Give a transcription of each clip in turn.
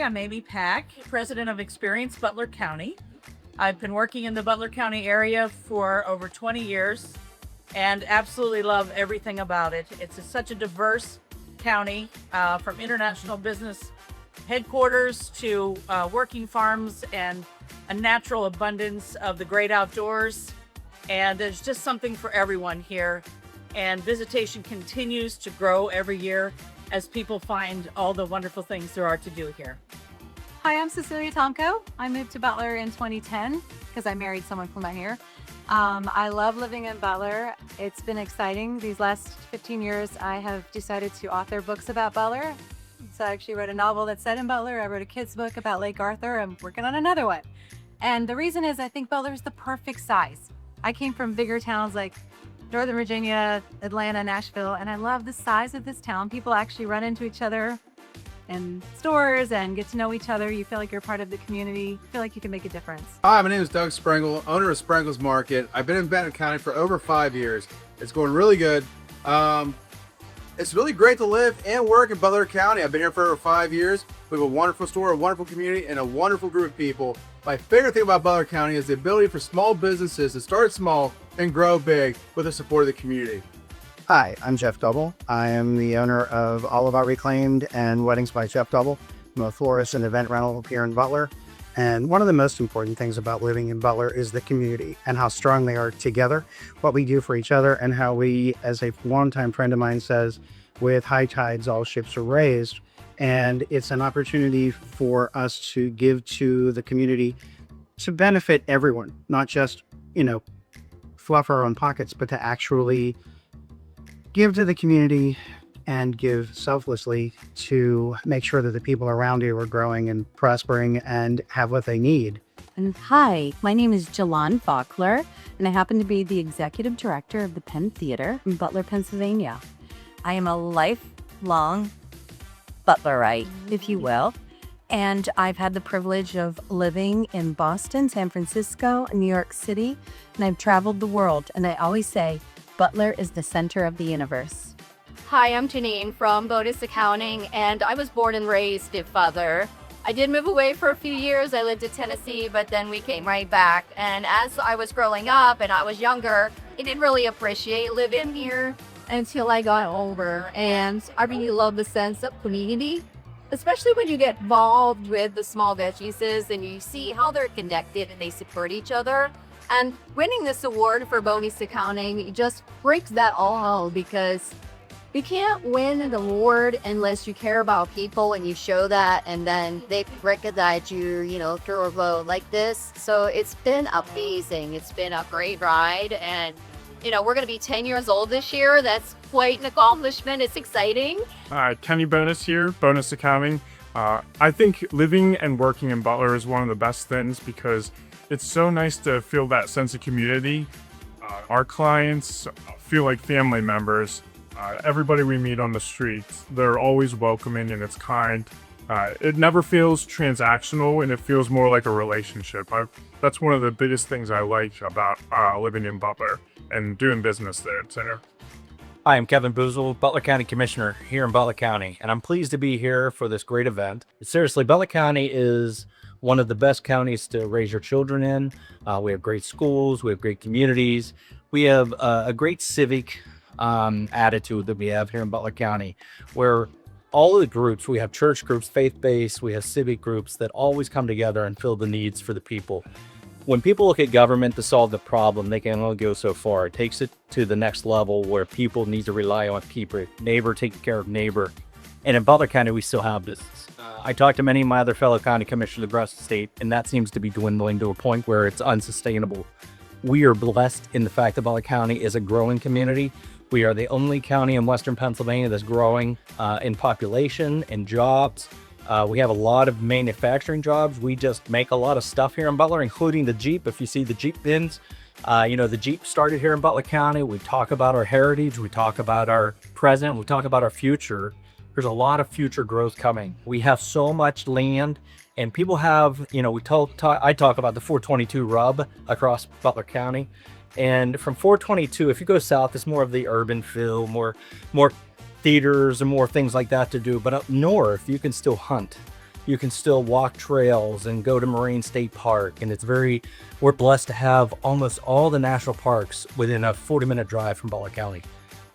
I'm Amy Pack, President of Experience Butler County. I've been working in the Butler County area for over 20 years and absolutely love everything about it. It's such a diverse county, from international business headquarters to working farms and a natural abundance of the great outdoors. And there's just something for everyone here. And visitation continues to grow every year as people find all the wonderful things there are to do here. Hi, I'm Cecilia Tomko. I moved to Butler in 2010 because I married someone from out here. I love living in Butler. It's been exciting. These last 15 years, I have decided to author books about Butler. So I actually wrote a novel that's set in Butler. I wrote a kid's book about Lake Arthur. I'm working on another one. And the reason is I think Butler is the perfect size. I came from bigger towns like Northern Virginia, Atlanta, Nashville, and I love the size of this town. People actually run into each other in stores and get to know each other. You feel like you're part of the community. You feel like you can make a difference. Hi, my name is Doug Sprengle, owner of Sprengle's Market. I've been in Benton County for over 5 years. It's going really good. It's really great to live and work in Butler County. I've been here for over 5 years. We have a wonderful store, a wonderful community, and a wonderful group of people. My favorite thing about Butler County is the ability for small businesses to start small and grow big with the support of the community. Hi, I'm Jeff Double. I am the owner of All About Reclaimed and Weddings by Jeff Double. I'm a florist and event rental here in Butler. And one of the most important things about living in Butler is the community and how strong they are together, what we do for each other, and how we, as a longtime friend of mine says, with high tides, all ships are raised. And it's an opportunity for us to give to the community to benefit everyone, not just, fluff our own pockets, but to actually give to the community and give selflessly to make sure that the people around you are growing and prospering and have what they need. And hi, my name is Jalan Faulkner, and I happen to be the executive director of the Penn Theater in Butler, Pennsylvania. I am a lifelong Butlerite, if you will, and I've had the privilege of living in Boston, San Francisco, and New York City, and I've traveled the world, and I always say Butler is the center of the universe. Hi, I'm Janine from Bonus Accounting, and I was born and raised in Butler. I did move away for a few years. I lived in Tennessee, but then we came right back. And as I was growing up and I was younger, I didn't really appreciate living here until I got older. And I really love the sense of community, especially when you get involved with the small businesses and you see how they're connected and they support each other. And winning this award for bonus accounting just breaks that all out, because you can't win an award unless you care about people and you show that, and then they recognize you, through a vote like this. So it's been amazing. It's been a great ride, and we're going to be 10 years old this year. That's quite an accomplishment. It's exciting. Kenny Bonus here, Bonus Accounting. I think living and working in Butler is one of the best things because it's so nice to feel that sense of community. Our clients feel like family members. Everybody we meet on the streets, they're always welcoming and it's kind. It never feels transactional, and it feels more like a relationship. That's one of the biggest things I like about living in Butler and doing business there. Hi, I'm Kevin Boozle, Butler County Commissioner here in Butler County, and I'm pleased to be here for this great event. Seriously, Butler County is one of the best counties to raise your children in. We have great schools, we have great communities, we have a great civic attitude that we have here in Butler County, where all of the groups, we have church groups, faith-based, we have civic groups that always come together and fill the needs for the people. When people look at government to solve the problem, they can only go so far. It takes it to the next level where people need to rely on people, neighbor taking care of neighbor. And in Butler County, we still have this. I talked to many of my other fellow county commissioners across the state, and that seems to be dwindling to a point where it's unsustainable. We are blessed in the fact that Butler County is a growing community. We are the only county in Western Pennsylvania that's growing in population and jobs. We have a lot of manufacturing jobs. We just make a lot of stuff here in Butler, including the Jeep. If you see the Jeep bins, the Jeep started here in Butler County. We talk about our heritage. We talk about our present. We talk about our future. There's a lot of future growth coming. We have so much land, and people have, I talk about the 422 rub across Butler County. And from 422, if you go south, it's more of the urban feel, more theaters and more things like that to do. But up north, you can still hunt. you can still walk trails and go to Marine State Park. And we're blessed to have almost all the national parks within a 40-minute drive from Butler County.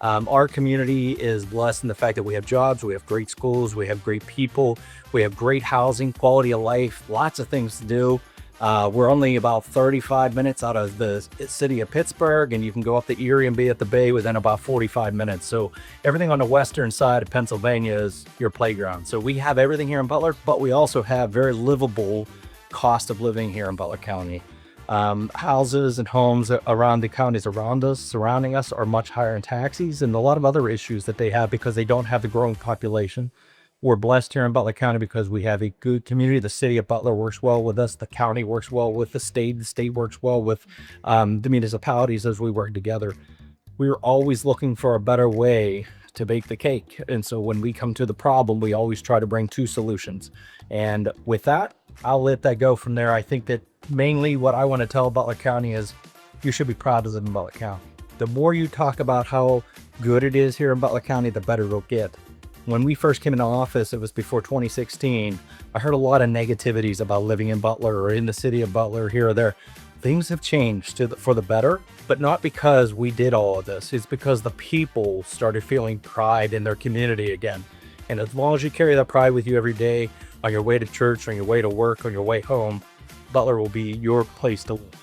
Our community is blessed in the fact that we have jobs, we have great schools, we have great people, we have great housing, quality of life, lots of things to do. We're only about 35 minutes out of the city of Pittsburgh, and you can go up the Erie and be at the Bay within about 45 minutes. So everything on the western side of Pennsylvania is your playground. So we have everything here in Butler, but we also have very livable cost of living here in Butler County. Houses and homes around the counties around us, surrounding us, are much higher in taxes and a lot of other issues that they have because they don't have the growing population. We're blessed here in Butler County because we have a good community. The city of Butler works well with us. The county works well with the state works well with the municipalities as we work together. We're always looking for a better way to bake the cake. And so when we come to the problem, we always try to bring two solutions. And with that, I'll let that go from there. I think that mainly what I want to tell Butler County is you should be proud to live in Butler County. The more you talk about how good it is here in Butler County, the better it'll get. When we first came into office, it was before 2016, I heard a lot of negativities about living in Butler or in the city of Butler here or there. Things have changed for the better, but not because we did all of this. It's because the people started feeling pride in their community again. And as long as you carry that pride with you every day, on your way to church, on your way to work, on your way home, Butler will be your place to live.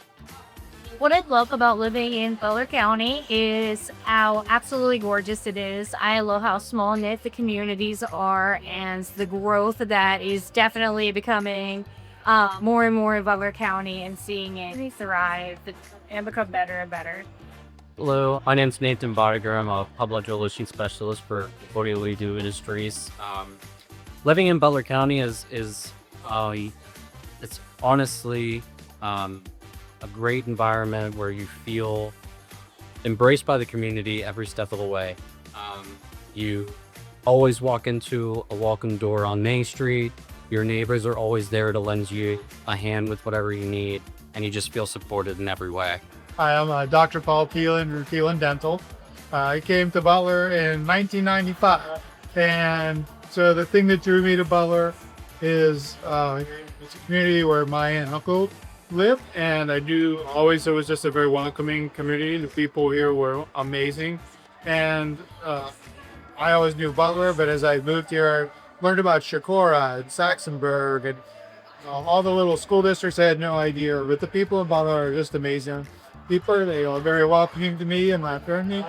What I love about living in Butler County is how absolutely gorgeous it is. I love how small knit the communities are and the growth that is definitely becoming more and more in Butler County, and seeing it thrive and become better and better. Hello, my name's Nathan Barger. I'm a public relations specialist for What We Do Industries. Living in Butler County is it's honestly a great environment where you feel embraced by the community every step of the way. You always walk into a welcome door on Main Street. Your neighbors are always there to lend you a hand with whatever you need, and you just feel supported in every way. Hi, I'm Dr. Paul Peelan from Peelan Dental. I came to Butler in 1995, and so the thing that drew me to Butler is it's a community where my aunt and uncle live, and it was just a very welcoming community. The people here were amazing, and I always knew Butler, but as I moved here, I learned about Shakora and Saxonburg and all the little school districts. I had no idea, but the people in Butler are just amazing people. They are very welcoming to me and my family.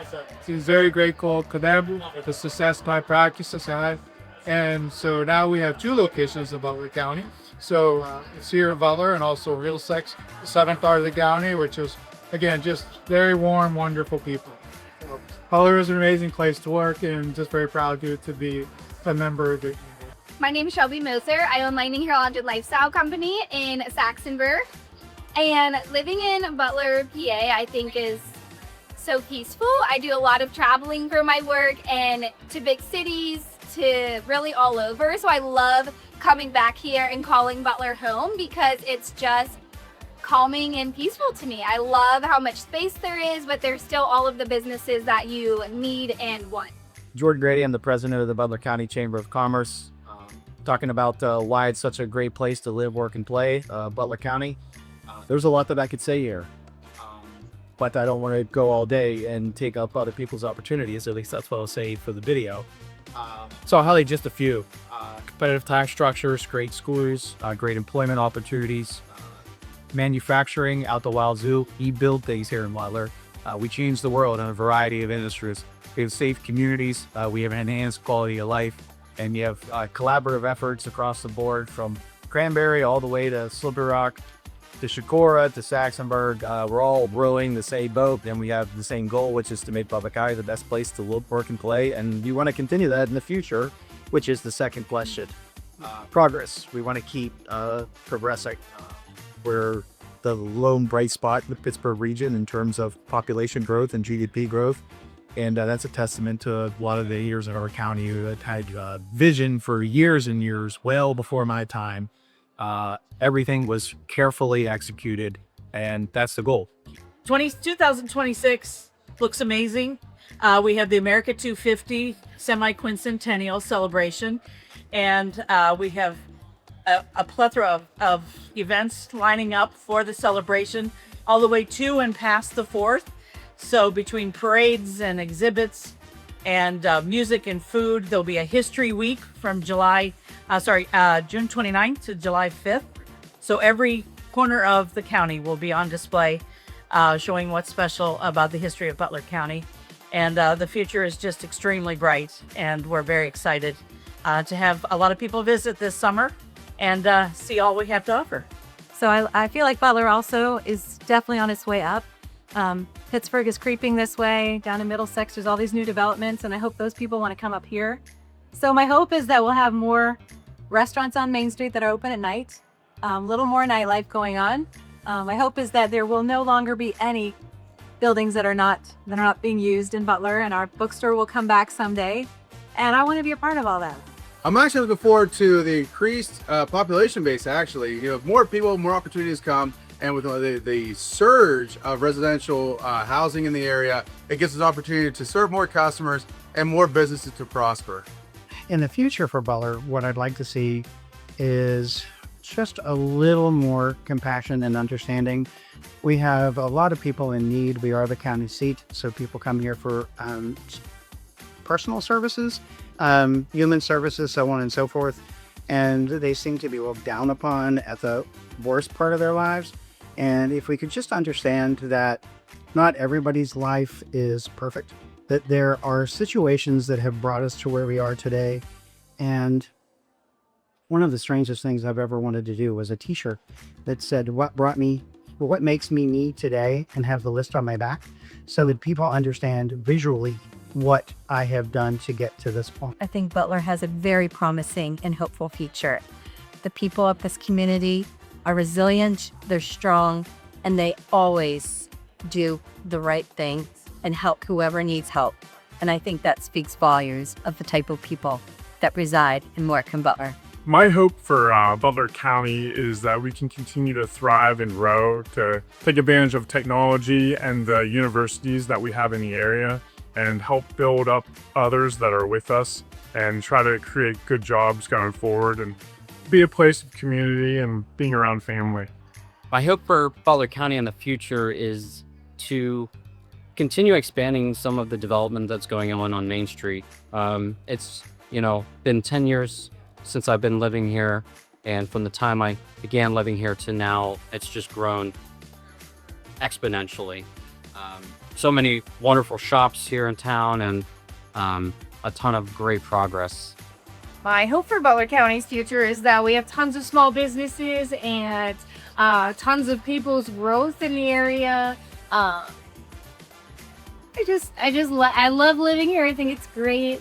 It's very grateful to them, the success my practices have. And so now we have two locations in Butler County. So it's here in Butler and also Middlesex, the southern part of the county, which is, again, just very warm, wonderful people. So Butler is an amazing place to work, and just very proud to be a member of the community. My name is Shelby Moser. I own Lightning Heralded Lifestyle Company in Saxonburg. And living in Butler, PA, I think is so peaceful. I do a lot of traveling for my work, and to big cities, to really all over. So I love coming back here and calling Butler home because it's just calming and peaceful to me. I love how much space there is, but there's still all of the businesses that you need and want. Jordan Grady, I'm the president of the Butler County Chamber of Commerce. Talking about why it's such a great place to live, work, and play, Butler County. There's a lot that I could say here, but I don't want to go all day and take up other people's opportunities. At least that's what I'll say for the video. So I'll highlight just a few. Competitive tax structures, great schools, great employment opportunities, manufacturing out the wazoo. We build things here in Butler. We change the world in a variety of industries. We have safe communities. We have enhanced quality of life. And you have collaborative efforts across the board, from Cranberry all the way to Slippery Rock, to Shakora, to Saxonburg. We're all rowing the same boat, and we have the same goal, which is to make Butler County the best place to live, work, and play. And we want to continue that in the future, which is the second question. Progress. We want to keep progressing. We're the lone bright spot in the Pittsburgh region in terms of population growth and GDP growth. And that's a testament to a lot of the leaders in our county who had vision for years and years, well before my time. Everything was carefully executed, and that's the goal. 2026 looks amazing. We have the America 250 semi-quincentennial celebration, and we have a plethora of events lining up for the celebration all the way to and past the 4th. So between parades and exhibits and music and food, there'll be a history week from June 29th to July 5th. So every corner of the county will be on display, showing what's special about the history of Butler County. And the future is just extremely bright, and we're very excited to have a lot of people visit this summer and see all we have to offer. So I feel like Butler also is definitely on its way up. Pittsburgh is creeping this way. Down in Middlesex, there's all these new developments, and I hope those people want to come up here. So my hope is that we'll have more restaurants on Main Street that are open at night, a little more nightlife going on. My hope is that there will no longer be any buildings that are not being used in Butler, and our bookstore will come back someday. And I want to be a part of all that. I'm actually looking forward to the increased population base. Actually, more people, more opportunities come, and with the surge of residential housing in the area, it gives us opportunity to serve more customers and more businesses to prosper. In the future for Butler, what I'd like to see is just a little more compassion and understanding. We have a lot of people in need. We are the county seat, so people come here for personal services, human services, so on and so forth. And they seem to be looked down upon at the worst part of their lives. And if we could just understand that not everybody's life is perfect, that there are situations that have brought us to where we are today. And one of the strangest things I've ever wanted to do was a t-shirt that said, what makes me me today, and have the list on my back so that people understand visually what I have done to get to this point. I think Butler has a very promising and hopeful future. The people of this community are resilient, they're strong, and they always do the right thing and help whoever needs help. And I think that speaks volumes of the type of people that reside and work in Butler. My hope for Butler County is that we can continue to thrive and grow, to take advantage of technology and the universities that we have in the area, and help build up others that are with us, and try to create good jobs going forward, and be a place of community and being around family. My hope for Butler County in the future is to continue expanding some of the development that's going on Main Street. It's been 10 years since I've been living here, and from the time I began living here to now, it's just grown exponentially. So many wonderful shops here in town, and a ton of great progress. My hope for Butler County's future is that we have tons of small businesses and tons of people's growth in the area. I love living here. I think it's great.